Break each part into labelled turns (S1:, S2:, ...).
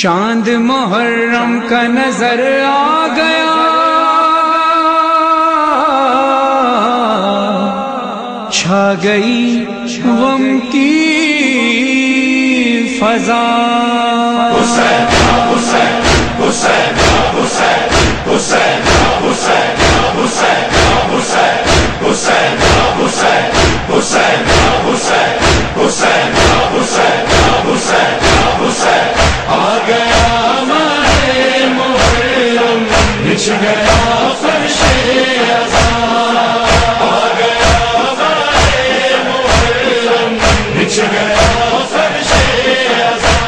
S1: چاند محرم کا نظر آ گیا، چھا گئی غم کی فضا۔
S2: حسین حسین حسین حسین حسین حسین حسین حسین حسین حسین حسین حسین حسین حسین حسین حسین آ گیا ہمارے محرم، بچھ گیا فرش ازاں، آ گیا ہمارے محرم، بچھ گیا فرش ازاں۔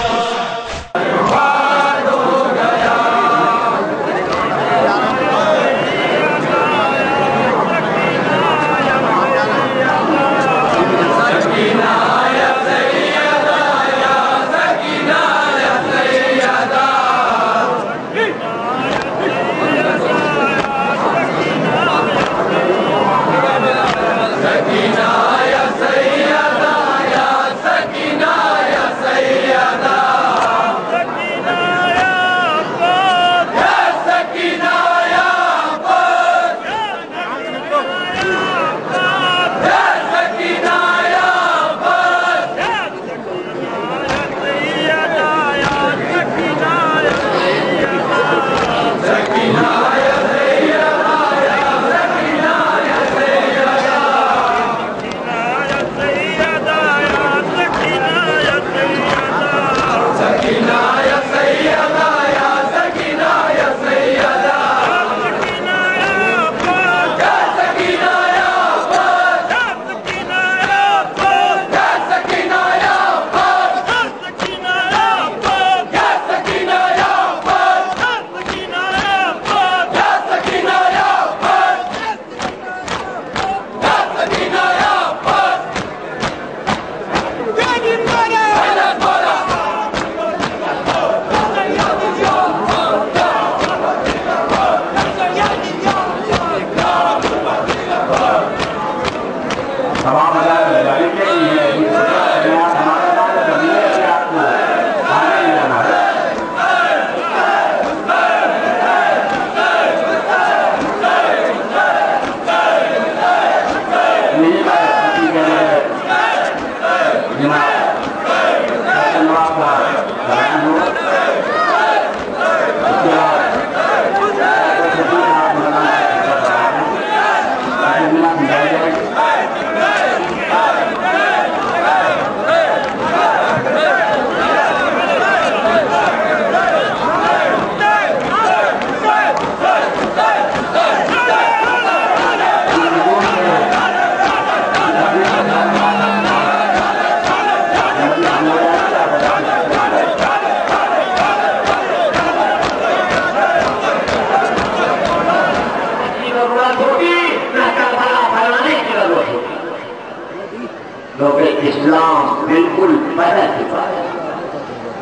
S2: اسلام بالکل بدل چکا ہے،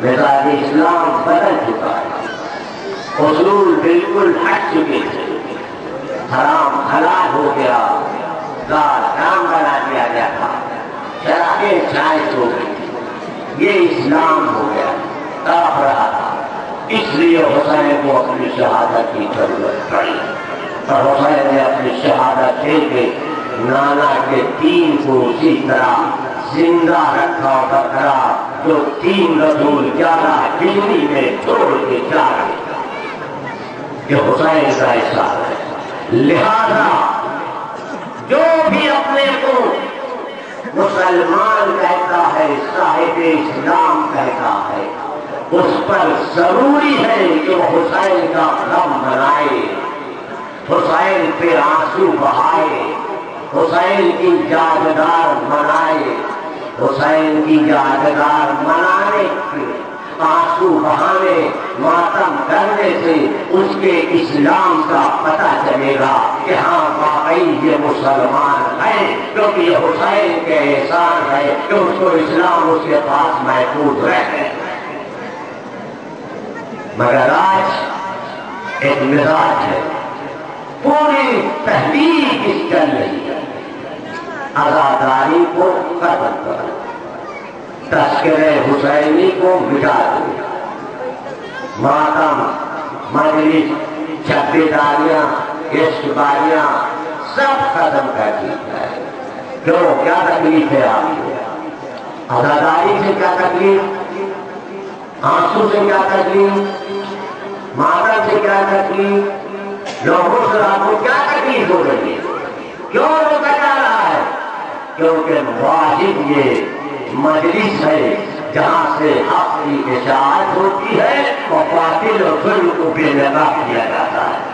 S2: مزاج اسلام بدل چکا ہے، اصول بالکل ہٹ چکے تھے، حرام حلال ہو گیا، دار حرام بنا دیا گیا تھا، شرابیں جائز ہو گئی تھی، یہ اسلام ہو گیا، تڑپ رہا تھا، اس لیے حسین کو اپنی شہادت کی ضرورت پڑی، اور حسین نے اپنی شہادت دے کے نانا کے دین کو اسی طرح زندہ رکھا اور برقرار، جو 3 رسول 11 ہجری میں چھوڑ کے جا رہے، یہ حسین کا احساس ہے۔ لہذا جو بھی اپنے کو مسلمان کہتا ہے، صاحب اسلام کہتا ہے، اس پر ضروری ہے کہ وہ حسین کا غم منائے، حسین پہ آنسو بہائے، حسین کی یادگار منائے، حسین کی یادگار منانے کے آنسو بہانے ماتم کرنے سے اس کے اسلام کا پتہ چلے گا کہ ہاں واقعی یہ مسلمان ہے، کیونکہ یہ حسین کے احسان ہے کہ اس کو اسلام اس کے پاس محفوظ رہے۔ مگر آج ایک مزاج ہے، پوری تحریک اس چل رہی ہے، عزاداری کو ختم کر، تذکرہ حسینی کو مٹا دو، ماتم، مجلس، چھپیداریاں، عشق باریاں سب ختم کر دی ہے۔ کیوں؟ کیا تکلیف ہے آپ کو؟ عزاداری سے کیا تکلیف؟ آنسو سے کیا تکلیف؟ ماتم سے کیا تکلیف؟ لوگوں سے آپ کو کیا تکلیف ہو رہی ہے؟ کیوں وہ بتا رہا ہے؟ کیونکہ واحد یہ مجلس ہے جہاں سے حق کی اشاعت ہوتی ہے اور باطل اور ظلم کو بے نقاب کیا جاتا ہے۔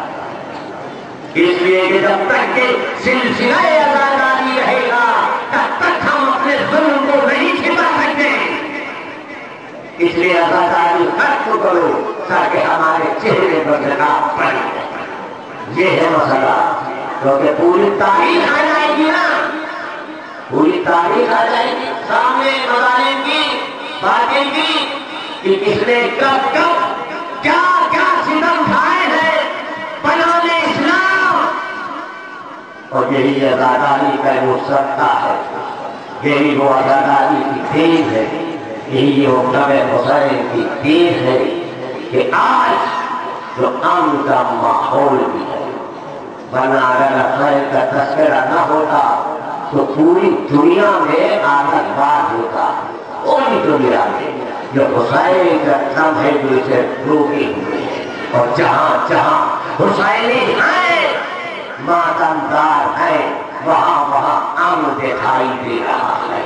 S2: اس لیے کہ جب تک کہ سلسلہ عزاداری رہے گا تب تک ہم اپنے ظلم کو نہیں چھپا سکتے۔ اس لیے عزاداری ختم کرو تاکہ ہمارے چہرے پر نقاب پڑے۔ یہ ہے مسئلہ، کیونکہ پوری تاریخ آ جائے گی نا، پوری تاریخ آ جائے گی سامنے مظالم کی، باطل کی، کہ کس نے کب کب کیا کیا ستم کھائے ہیں بنانے اسلام۔ اور یہی عزاداری کا وہ صدقہ ہے، یہی وہ عزاداری کی دین ہے، یہی وہ مکتب حسین کی دین ہے کہ آج جو امن کا ماحول بھی ہے، ورنہ اگر خیر کا تذکرہ نہ ہوتا تو پوری دنیا میں آتشباز ہوتا، پوری دنیا میں جو حسین کا دم ہے جو اسے روکی ہوئی ہے، اور جہاں جہاں حسینی ہیں ماتمدار ہیں وہاں وہاں امن دکھائی دے رہا ہے۔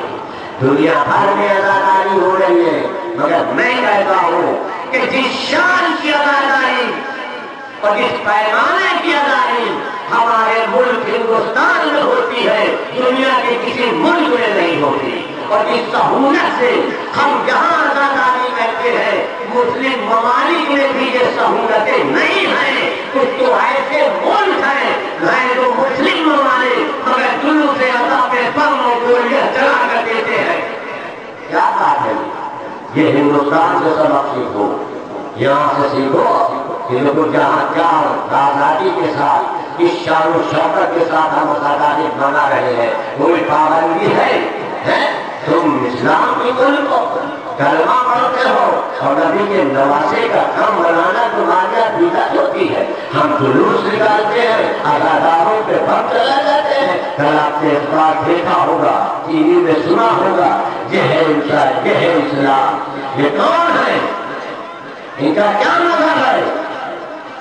S2: دنیا بھر میں عزاداری ہو رہی ہے، مگر میں کہتا ہوں کہ جس شان کی عزاداری اور جس پیمانے کی عزاداری ہمارے ملک ہندوستان میں ہوتی ہے دنیا کے کسی ملک میں نہیں ہوتی، اور جس سہولت سے ہم جہاں عزاداری کرتے ہیں مسلم ممالک میں بھی یہ سہولتیں نہیں ہیں۔ کچھ تو ایسے ملک ہیں غیر مسلم ممالک مگر دلوں سے عذاب بم و گولیاں چلا کر دیتے ہیں۔ کیا بات ہے؟ یہ ہندوستان سے سبق سیکھو، یہاں سے سیکھو کہ لوگ جہاں جان آزادی کے ساتھ اس شان و شوکت کے ساتھ ہم عزاداری منا رہے ہیں کوئی پابندی ہے؟ تم اسلام کی ملک ہو، کلمہ پڑھتے ہو اور نبی کے نواسے کا کام بنانا تمہارے عقیدت ہوتی ہے۔ ہم جلوس نکالتے ہیں، عزاداروں پہ بم چلا جاتے ہیں۔ کل آپ نے اس بات دیکھا ہوگا، ٹی وی میں سنا ہوگا، یہ ہے انسان، یہ ہے اسلام۔ یہ کون ہے؟ ان کا کیا مذہب ہے؟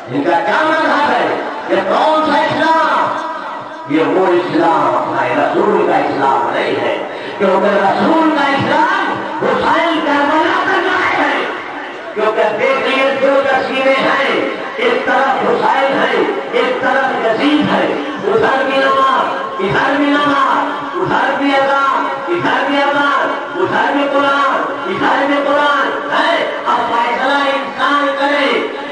S2: ان کا کیا مذہب ہے؟ یہ کون سا اسلام؟ یہ وہ اسلام ہے، رسول کا اسلام نہیں ہے، کیونکہ رسول کا اسلام حسین کربلا تک آئے ہیں۔ کیونکہ دیکھیے دو تصویریں ہیں، ایک طرف حسین ہے، ایک طرف یزید ہے، ادھر بھی نماز، ادھر بھی نماز، ادھر بھی اذان، ادھر بھی اذان، ادھر بھی قرآن، ادھر بھی قرآن ہے۔ اب فیصلہ انسان کرے،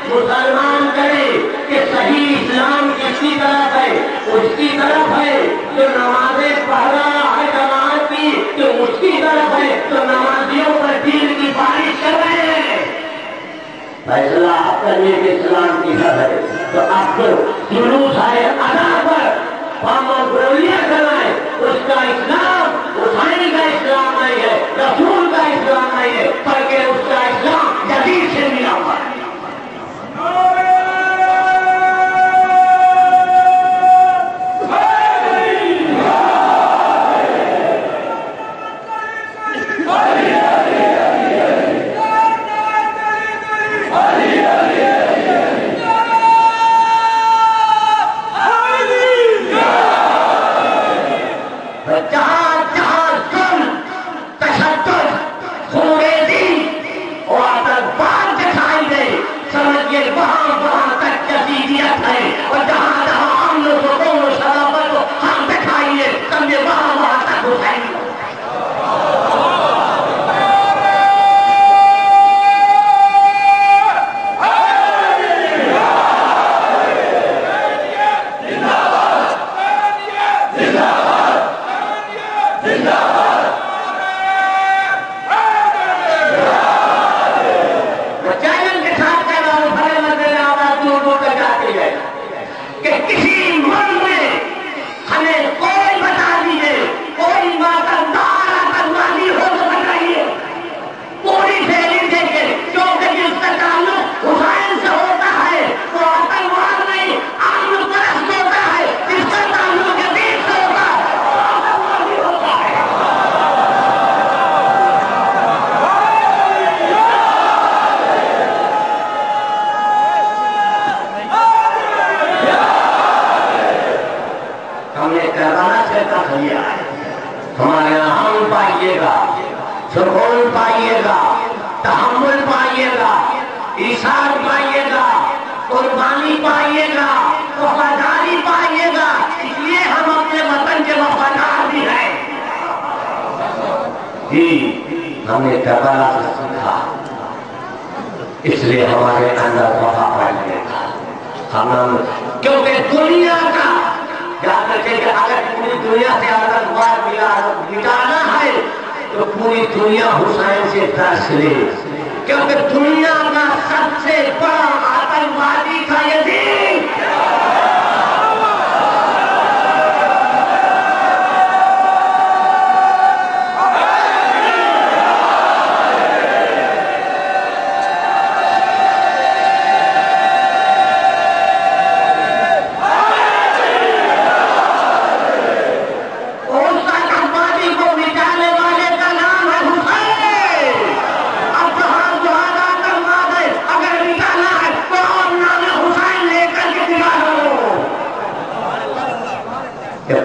S2: مسلمان کرے کہ صحیح اسلام کس کی طرف ہے؟ اس کی طرف ہے جو نمازیں پڑھ رہا ہے جماعت کی، تو اس کی طرف ہے تو نمازیوں پر دین کی بارش کر رہے ہیں۔ فیصلہ آپ کریے کہ اسلام کی ہے تو آپ کو جلوس ہے ادا پر بم و گولیاں چلائیں، اس کا اسلام حسین کا اسلام نہیں ہے، رسول کا اسلام نہیں ہے، بلکہ اس کا اسلام جدید سے ملا ہوا ہے۔ ہم نے کربلا سے سیکھا، اس لیے ہمارے اندر وفا پڑنے کا ہم کیونکہ دنیا کا یاد رکھیں کہ اگر پوری دنیا سے آتنکواد مٹانا ہے تو پوری دنیا حسین سے درس لے، کیونکہ دنیا کا سب سے بڑا آتنکوادی تھا یزید۔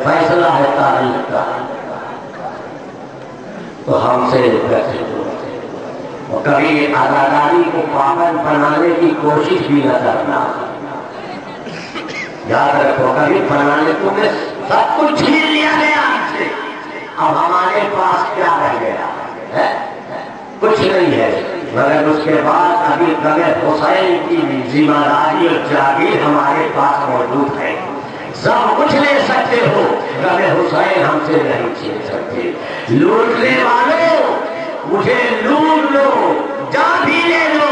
S2: فیصلہ ہے تاریخ کا تو ہم سے اور کبھی آزاداری کو پابند بنانے کی کوشش بھی نہ کرنا، یاد رکھو کبھی بنانے کو میں سب کچھ چھین لیا گیا ہم سے، اب ہمارے پاس کیا رہ گیا ہے؟ کچھ نہیں ہے، مگر اس کے بعد ابھی غم حسین کی ذمہ داری اور جاگیر ہمارے پاس موجود ہے، سب کچھ لے سکتے ہو، غم حسین ہم سے نہیں چھین سکتے۔ لوٹنے والوں مجھے لوٹ لو، جان بھی لے لو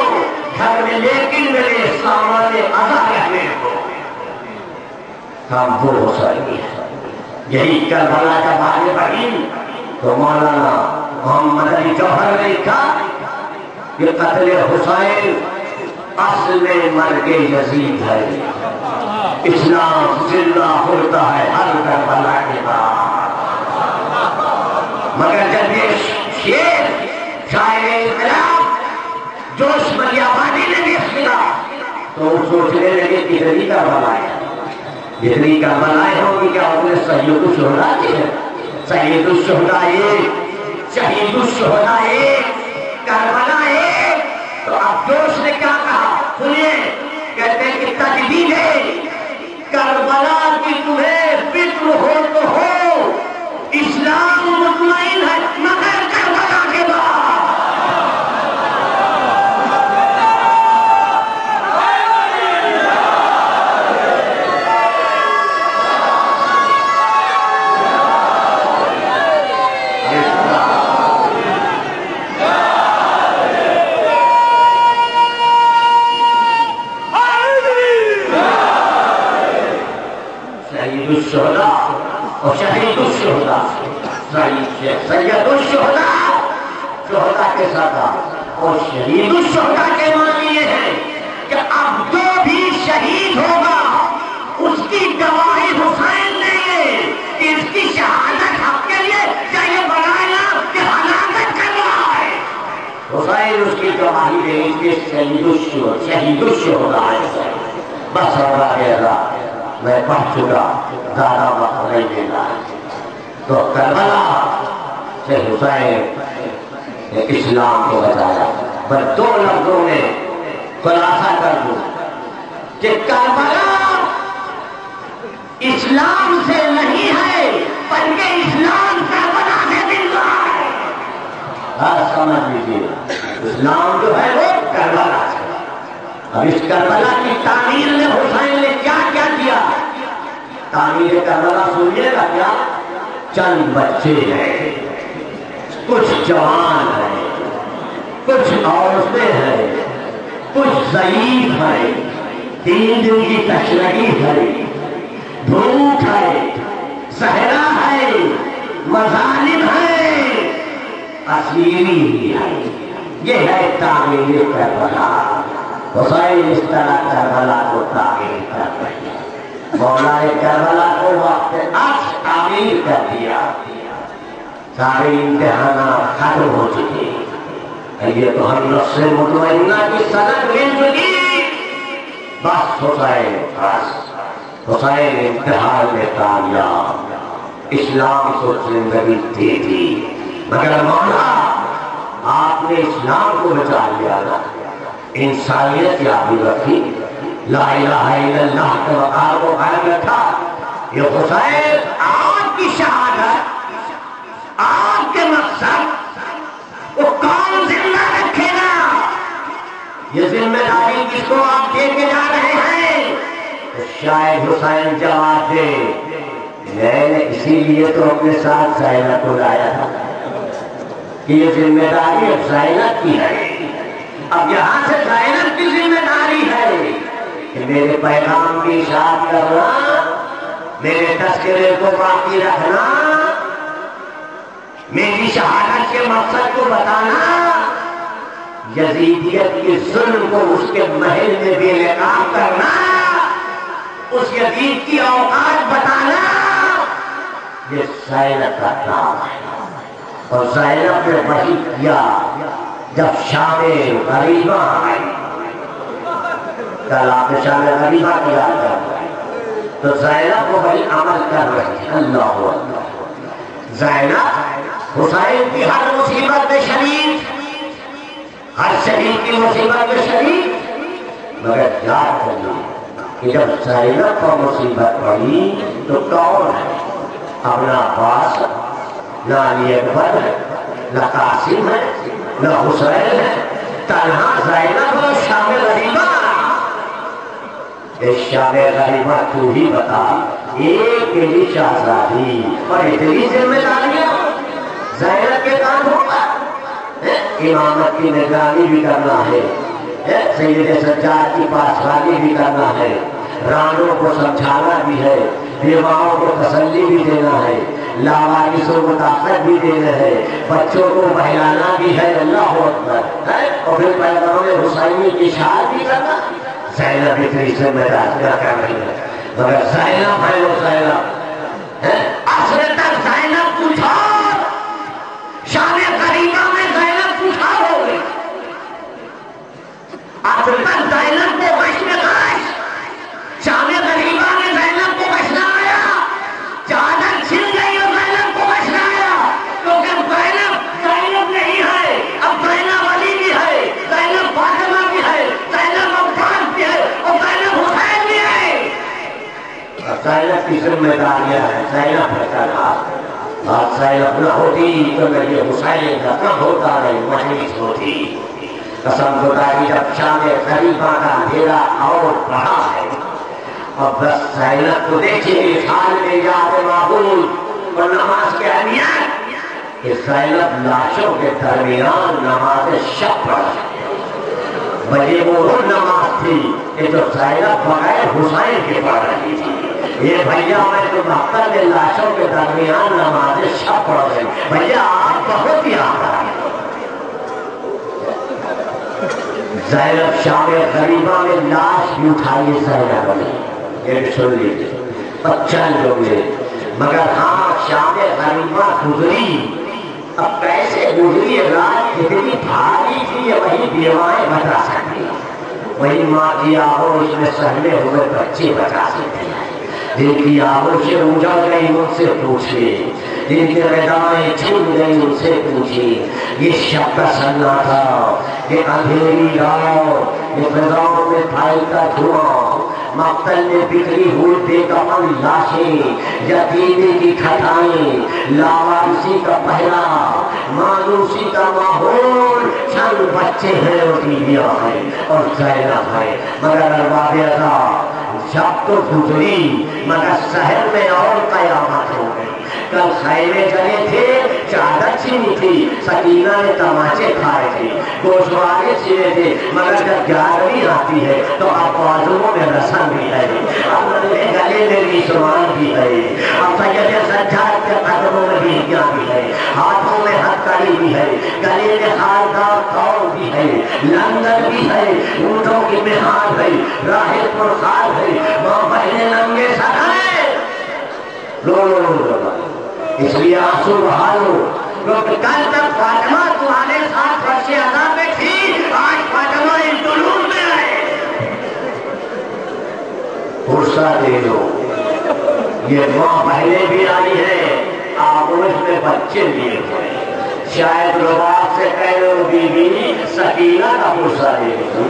S2: گھر میں، لیکن میرے سامان ادا رہنے کو ہم وہ حسین ہیں۔ یہی کربلا کا بھائی بہن تو مولانا محمد علی جوہر نے کہا کہ قتل حسین اصل میں مرگ یزید ہے، اسلام زندہ ہوتا ہے ہر کربلا کے بعد۔ مگر جب یہ شیر شاعر انقلاب جوش ملی آبادی نے بھی سنا تو وہ سوچنے لگے کتنی کربلا ہے، جتنی کربلائیں ہوگی کیا اپنے سید الشہداء کی ہے، سید الشہداء ایک، شہید الشہداء ایک، کربلا ایک۔ تو اب جوش نے کیا کہا سنیے، کہتے ہیں کہ تجدید ہے کربلا کی تمہیں فکر ہو تو ہو، اسلام مطمئن ہے مگر کربلا کے بعد۔ اور شہید الشہداء، سید الشہداء شہداء کے ساتھ، اور شہید الشہداء کے معنی یہ ہے کہ اب جو بھی شہید ہوگا اس کی گواہی حسین دیں گے کہ اس کی شہادت حق کے لیے چاہیے بنایا کہ ہلاکت کر رہا ہے، حسین اس کی گواہی دیں اس کے شہید الشہداء ہے۔ بس اللہ میں پڑھ چکا، زیادہ وقت نہیں دینا۔ تو کربلا سے حسین نے اسلام کو بچایا۔ بس دو لفظوں میں خلاصہ کر دوں کہ کربلا اسلام سے نہیں ہے بلکہ اسلام کربلا سے ملتا ہے۔ آپ سمجھ لیجیے، اسلام جو ہے وہ کربلا سے۔ اب اس کربلا کی تعمیر میں حسین نے کیا کیا کیا؟ تعمیر کربلا سنیے گا کیا؟ چند بچے ہیں، کچھ جوان ہیں، کچھ عورتیں ہیں، کچھ ضعیف ہیں، 3 دن کی تشنگی ہے، بھوک ہے، صحرا ہے، مظالم ہے، اسیری ہے۔ یہ ہے تعمیر کربلا۔ حسین اس طرح کربلا کو تعمیر کر رہے ہیں۔ مولا کربلا کو وقت عصر تعمیر کر دیا، سارے امتحانات ختم ہو چکے، یہ تو ہم نفس مطمئنہ کی سند مل چکی۔ بس حسین امتحان میں کامیاب، اسلام کو زندگی دے دی۔ مگر مولا آپ نے اسلام کو بچا لیا نا، انسانیت یاد رکھی، لا الہ الا اللہ کے وقار کو قائم رکھا۔ یہ حسین آپ کی شہادت، آپ کے مقصد وہ کون ذمہ رکھے گا؟ یہ ذمہ داری کس کو آپ دے کے جا رہے ہیں؟ شاید حسین جواب دے، میں نے اسی لیے تو اپنے ساتھ زینب کو لایا تھا کہ یہ ذمہ داری اب زینب کی ہے۔ اب یہاں سے زینب کی ذمہ داری ہے کہ میرے پیغام کی اشاعت کرنا، میرے تذکرے کو باقی رکھنا، میری شہادت کے مقصد کو بتانا، یزیدیت کی ظلم کو اس کے محل میں بے نقاب کرنا، اس یزید کی اوقات بتانا، یہ زینب کا کام ہے۔ اور زینب نے وہی کیا جب شام غریبہ آئی۔ کل آپ نے شام غریبہ کیا تو زینب کو وہی عمل کر رہی ہے۔ اللہ اکبر۔ زینب حسین کی ہر مصیبت میں شریک، ہر شریک کی مصیبت میں شریک، مگر یاد کریے کہ جب زینب کو مصیبت پڑی تو کون ہے؟ اپنا عباس، نہ علی اکبر ہے، نہ قاسم ہے، نہ حسین ہے، تنہا زینب اور شام غریبہ۔ اس شام غریبہ تو ہی بتا، ایک میری شہزادی اور اتنی ذمہ داریاں زینب کے کام ہوگا۔ امامت کی نگرانی بھی کرنا ہے، سید سجاد کی پاسبانی بھی کرنا ہے، رانوں کو سمجھانا بھی ہے، بیواؤں کو تسلی بھی دینا ہے، لاوارثوں کو طاقت بھی دینا ہے، بچوں کو بہلانا بھی ہے۔ اللہ اکبر۔ اور پھر پیغام حسینی کی اشاعت بھی کرنا۔ زینب اتنی ذمہ داریاں کر رہی ہے، مگر زینب ہے وہ زینب۔ عصر تک زینب پوچھا، شام غریبہ میں زینب پوچھا ہو گئی۔ عصر تک زینب کو وش میں خاش، شام غریبہ میں زینب کو بچنا آیا، چادر چھن گئی اور زینب کو بچنا آیا، کیونکہ زینب نہیں ہے، اب زینب علی بھی ہے، زینب فاطمہ بھی ہے، زینب عباس بھی ہے، اور زینب حسین بھی ہے۔ زینب کی ذمہ داریاں ہیں، زینب ہے کرنا۔ اور زینب نہ ہوتی تو میں یہ حسین کا نہ ہوتا، نہیں مجلس ہوتی۔ قسم خدا کی جب شام غریبہ کا اندھیرا اور بڑھا ہے، اور بس زینب کو دیکھیے حال میں یاد معقول اور نماز کے اہمیت کہ زینب لاشوں کے درمیان نماز شب پڑھ رہی ہے۔ بھئی وہ نماز تھی کہ جو زینب بغیر حسین کے پڑھ رہی تھی۔ یہ بھیا میں تو مقتل میں لاشوں کے درمیان نماز شب پڑھ رہی، بھیا آپ بہت ہی آتا ہے۔ زینب شام غریبہ میں لاش بھی اٹھائیے زینب علی، یہ بھی سن لیجیے، بچہ لوگ لے، مگر ہاں شام غریبہ گزری، اب کیسے گزری رات کتنی بھاری تھی یہ وہی بیوائیں بتا سکتی، وہی ماں کی آغوش میں سہلے ہوئے بچے بتا سکتے ہیں، جن کی آغوشیں اجڑ گئی ان سے پوچھے، جن کے ردائیں چھن گئی ان سے پوچھے، یہ شب کا سناٹا، یہ اندھیری رات، یہ فضاؤں میں پھیلتا دھواں، مقتل میں بکھری ہوئی بے کفن لاشیں، یتیمی کی کھٹائیں، لاوارثی کا پہرا، مانوسی کا ماحول، چند بچے ہیں اور بیویاں ہیں اور زینب ہے، مگر ارباب عطا شب تو گزری مگر شہر میں اور قیامت ہو گئی۔ کل خیمے جلے تھے، چادر چھینی تھی، سکینہ نے تماچے کھائے تھے، گوشوارے چھینے تھے، مگر جب 11ویں آتی ہے تو اب بازوؤں میں رسم بھی ہے، اب گلے میں ریشمان بھی ہے، اب سید سجاد کے قدموں میں بیڑیاں بھی ہے، ہاتھوں میں ہتھکڑی بھی ہے، گلے میں خاردار کھول بھی ہے، لنگر بھی ہے، اونٹوں کی مہار ہے، راہ پرخار ہے، ماں بہنیں ننگے سر ہیں۔ اس لیے آنسو بہا لو، کیونکہ کل تک فاطمہ تمہارے ساتھ فرش عطا میں تھی، آج فاطمہ ان طلوع میں آئے۔ فرصہ دے دو، یہ ماں بہنیں بھی آئی ہیں، آغوش میں بچے لیے ہوئے، شاید رباب سے کہہ لو بی بی سکینہ کا فرصہ دے دو،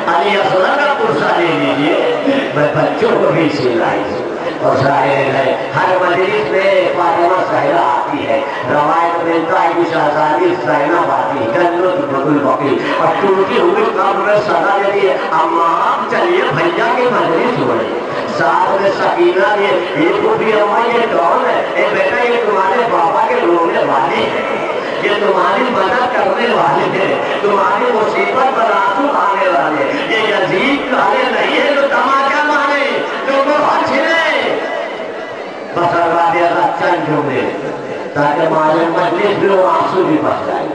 S2: علی اصغر کا فرصہ لے لیجیے، میں بچوں کو بھی سلائی اور ظاہر ہے ہر مجلس میں فاطمہ زہرا آتی ہے، روایت ملتا ہے کہ شہزادی زینب آتی ہے، جنت بدل بقی اور ٹوٹی ہوئی قبر میں صدا دیتی ہے، اما آپ چلیے بھیا کی مجلس ہو رہی ہے۔ ساتھ میں سکینہ نے یہ بھی اما یہ کون ہے؟ اے بیٹا یہ تمہارے بابا کے رونے والے ہیں، یہ تمہاری مدد کرنے والے ہیں، تمہاری مصیبت پر آنسو آنے والے، یہ یزید والے نہیں ہے جو تماچا مارے، جو بہت چھلے۔ بس ارباب ازاد چند جملے تاکہ معلوم مجلس بھی وہ آنسو بھی بچ جائے۔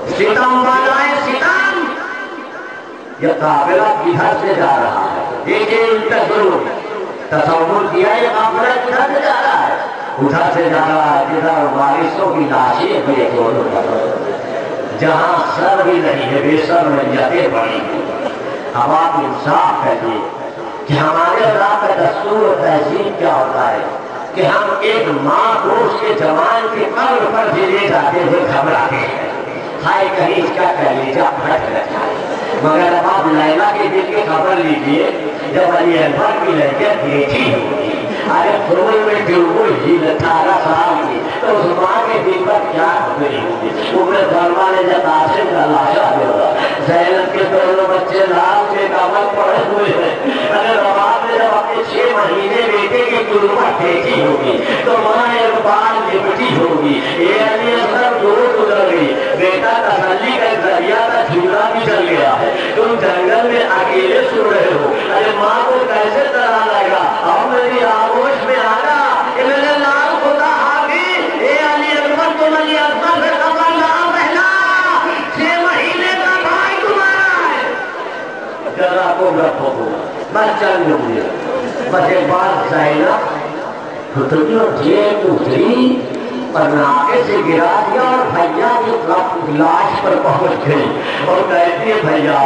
S2: ستم بنائے ستم، یہ قافلہ کدھر سے جا رہا ہے؟ دیکھیں انتظر تصور کیا یہ قافلہ کدھر سے جا رہا ہے؟ ادھر سے جا رہا ہے جدھر وارثوں کی لاشیں بے جوڑوں جہاں سر بھی نہیں ہے، بے سر میتیں پڑی ہیں۔ اب آپ انصاف کریے کہ ہمارے اللہ کا دستور و تہذیب کیا ہوتا ہے کہ ہم ایک ماں کو اس کے جوان کی قبر پر بھی لے جاتے ہوئے گھبراتے ہیں، ہائے کہیں اس کا کلیجہ پھٹ نہ جائے۔ مگر اب آپ لیلا کے دل کی خبر لیجئے، جب علی اکبر کی لڑکیاں بیٹھی ہوگی، ارے فروغ میں جرگل ہی 18 سال کی، تو اس ماں کے دل پر کیا خبری ہوگی؟ عمر ظلمہ نے جب قاسم کا لاشا دیوگا، زینب کے دونوں بچے لال سے کامل پڑے ہوئے ہیں، اگر رباب نے جب اپنے 6 مہینے بیٹے کی قربت دیکھی ہوگی تو ماں ایک بار لپٹی ہوگی، اے علی اکبر دور گزر گئی، بیٹا تسلی کا ذریعہ کا جھولا بھی چل گیا ہے، تم جنگل میں اکیلے سو رہے ہو، ارے ماں کو کیسے ڈرا لائے گا؟ اب میری آغوش میں آگا کہ میرے لال خدا حافظ، اے علی اکبر تم علی اکبر سے خبر نہ پہلا 6 مہینے کا بھائی تمہارا ہے۔ ذرا کو رکھو بس چل جملے، بس ایک بات زینب خطریوں جیب اتری اور ناکے سے گرا دیا اور بھیا کی لاش پر پہنچ گئی اور کہتی ہے بھیا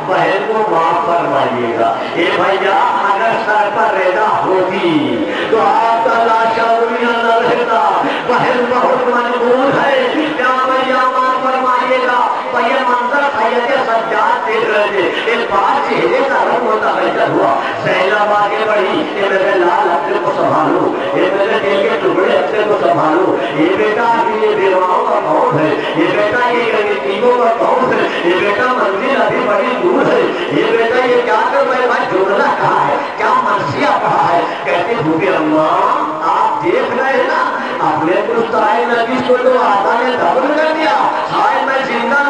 S2: بہن کو معاف فرمائیے گا، اے بھیا اگر سر پر ریدا ہوتی تو آپ کا لاشا رویہ نہ رہتا، بہن بہت مجبور ہے، کیا بھیا معاف فرمائیے گا؟ یہ منظر حیات سجاد دیکھ رہے تھے، اس بات چہرے کا رنگ متغیر ہوا، زینب آگے بڑھی، یہ میرے لال اپنے کو سنبھالو، یہ میرے دل کے ٹکڑے اپنے کو سنبھالو، یہ بیٹا یہ بیواؤں کا کون ہے، یہ بیٹا یہ یتیموں کا کون ہے، یہ بیٹا منزل ابھی بڑی دور ہے، یہ بیٹا یہ کیا کر میں جملہ کہا ہے، کیا مرثیہ پڑھا ہے؟ کہتے بھوپی اماں آپ دیکھ رہے نا اپنے مستعین نبی کو تو آتا نے دبل کر دیا، ہائے میں زندہ